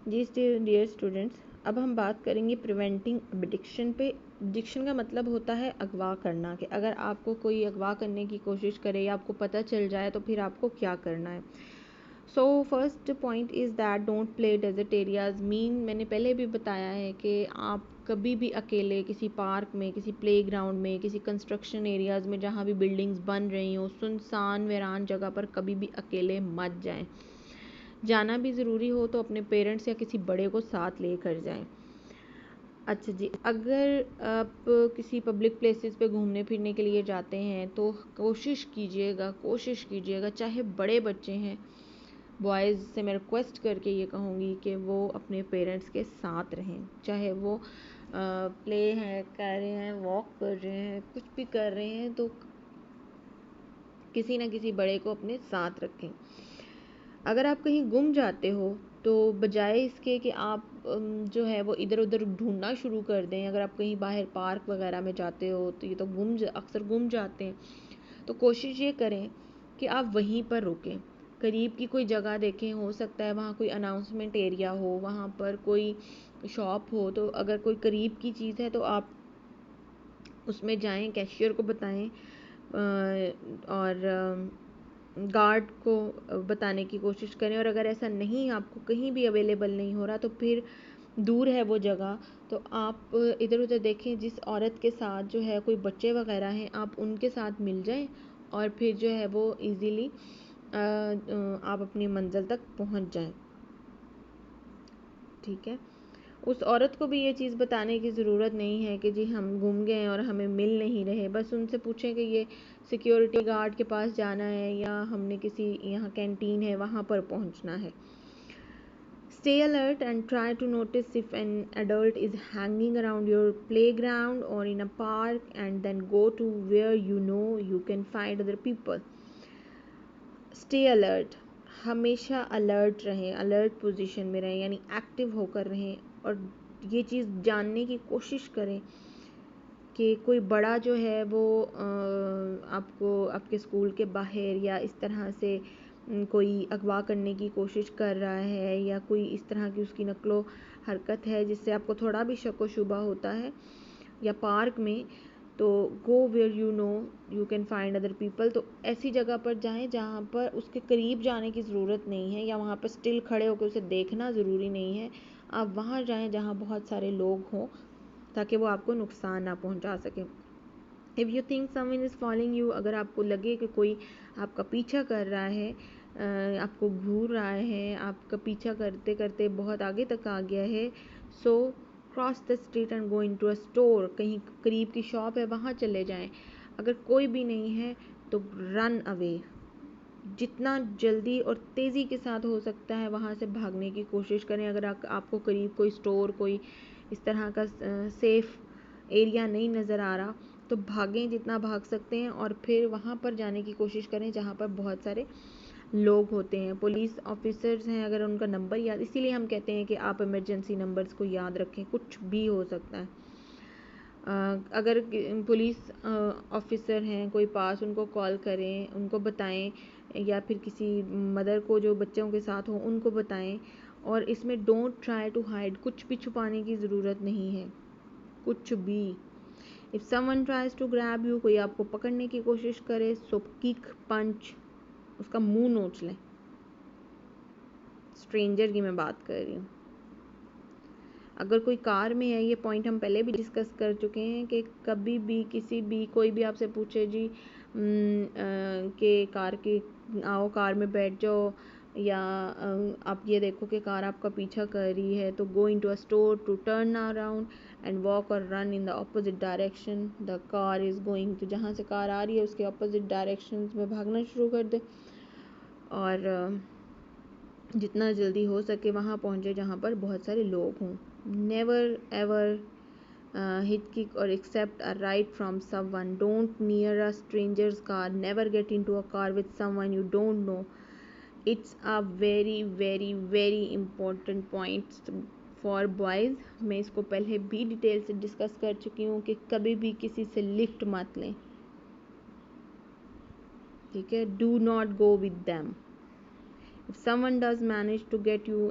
जी dear students, अब हम बात करेंगे प्रिवेंटिंग एडिक्शन पे। एडिक्शन का मतलब होता है अगवा करना, कि अगर आपको कोई अगवा करने की कोशिश करे या आपको पता चल जाए तो फिर आपको क्या करना है। So first point is that don't play desert areas. मैंने पहले भी बताया है कि आप कभी भी अकेले किसी पार्क में, किसी प्लेग्राउंड में, किसी कंस्ट्रक्शन एरियाज़ में जहाँ भी बिल्डिंग्स बन रही हो, सुनसान वीरान जगह पर कभी भी अकेले मत जाएं। जाना भी ज़रूरी हो तो अपने पेरेंट्स या किसी बड़े को साथ लेकर जाएं। अच्छा जी, अगर आप किसी पब्लिक प्लेसेस पे घूमने फिरने के लिए जाते हैं तो कोशिश कीजिएगा चाहे बड़े बच्चे हैं, बॉयज़ से मैं रिक्वेस्ट करके ये कहूँगी कि वो अपने पेरेंट्स के साथ रहें। चाहे वो प्ले है कर रहे हैं, वॉक कर रहे हैं, कुछ भी कर रहे हैं, तो किसी ना किसी बड़े को अपने साथ रखें। अगर आप कहीं गुम जाते हो तो बजाय इसके कि आप जो है वो इधर उधर ढूंढना शुरू कर दें, अगर आप कहीं बाहर पार्क वगैरह में जाते हो तो ये तो अक्सर गुम जाते हैं, तो कोशिश ये करें कि आप वहीं पर रुकें। करीब की कोई जगह देखें, हो सकता है वहाँ कोई अनाउंसमेंट एरिया हो, वहाँ पर कोई शॉप हो, तो अगर कोई करीब की चीज़ है तो आप उसमें जाएं, कैशियर को बताएं और गार्ड को बताने की कोशिश करें। और अगर ऐसा नहीं, आपको कहीं भी अवेलेबल नहीं हो रहा, तो फिर दूर है वो जगह, तो आप इधर उधर देखें, जिस औरत के साथ जो है कोई बच्चे वगैरह हैं, आप उनके साथ मिल जाएं और फिर जो है वो इजीली आप अपनी मंजिल तक पहुंच जाएं। ठीक है, उस औरत को भी ये चीज़ बताने की ज़रूरत नहीं है कि जी हम गुम गए और हमें मिल नहीं रहे। बस उनसे पूछें कि ये सिक्योरिटी गार्ड के पास जाना है या हमने किसी यहाँ कैंटीन है वहाँ पर पहुँचना है। Stay alert and try to notice if an adult is hanging around your playground or in a park, and then go to where you know you can find other people. Stay alert, हमेशा alert रहें, alert position में रहें, यानी active होकर रहें, और ये चीज़ जानने की कोशिश करें कि कोई बड़ा जो है वो आपको आपके स्कूल के बाहर या इस तरह से कोई अगवा करने की कोशिश कर रहा है, या कोई इस तरह की उसकी नकलो हरकत है जिससे आपको थोड़ा भी शक व शुबा होता है, या पार्क में, तो go where you know you can find other people. तो ऐसी जगह पर जाएं जहाँ पर उसके करीब जाने की ज़रूरत नहीं है, या वहाँ पर स्टिल खड़े होकर उसे देखना ज़रूरी नहीं है। आप वहाँ जाएं जहाँ बहुत सारे लोग हों, ताकि वो आपको नुकसान ना पहुंचा सके। If you think someone is following you, अगर आपको लगे कि कोई आपका पीछा कर रहा है, आपको घूर रहा है, आपका पीछा करते करते बहुत आगे तक आ गया है, so cross the street and go into a store. कहीं करीब की शॉप है वहाँ चले जाएं। अगर कोई भी नहीं है तो रन अवे, जितना जल्दी और तेज़ी के साथ हो सकता है वहाँ से भागने की कोशिश करें। अगर आपको करीब कोई स्टोर, कोई इस तरह का सेफ़ एरिया नहीं नज़र आ रहा, तो भागें जितना भाग सकते हैं, और फिर वहाँ पर जाने की कोशिश करें जहाँ पर बहुत सारे लोग होते हैं। पुलिस ऑफिसर्स हैं, अगर उनका नंबर याद, इसीलिए हम कहते हैं कि आप इमरजेंसी नंबर्स को याद रखें, कुछ भी हो सकता है। अगर पुलिस ऑफिसर हैं कोई पास, उनको कॉल करें, उनको बताएं, या फिर किसी मदर को जो बच्चों के साथ हो उनको बताएं। और इसमें डोंट ट्राई टू हाइड, कुछ भी छुपाने की ज़रूरत नहीं है, कुछ भी। If someone tries to grab you, कोई आपको पकड़ने की कोशिश करे, सो किक, पंच, उसका मुंह नोच लें। स्ट्रेंजर की मैं बात कर रही हूँ। अगर कोई कार में है, ये पॉइंट हम पहले भी डिस्कस कर चुके हैं कि कभी भी किसी भी कोई भी आपसे पूछे जी कि कार की आओ कार में बैठ जाओ, या आप ये देखो कि कार आपका पीछा कर रही है, तो go into a store to turn around and walk और run in the opposite direction the car is going. तो जहाँ से कार आ रही है उसके ऑपोजिट डायरेक्शन में भागना शुरू कर दे, और जितना जल्दी हो सके वहाँ पहुँचे जहाँ पर बहुत सारे लोग हों। Never ever hit, kick or accept a ride from someone. Don't near a stranger's car. Never get into a car with someone you don't know. It's a very very very important point for boys. मैं इसको पहले भी detail से discuss कर चुकी हूँ कि कभी भी किसी से लिफ्ट मत लें, ठीक है। Do not go with them. If someone does manage to get you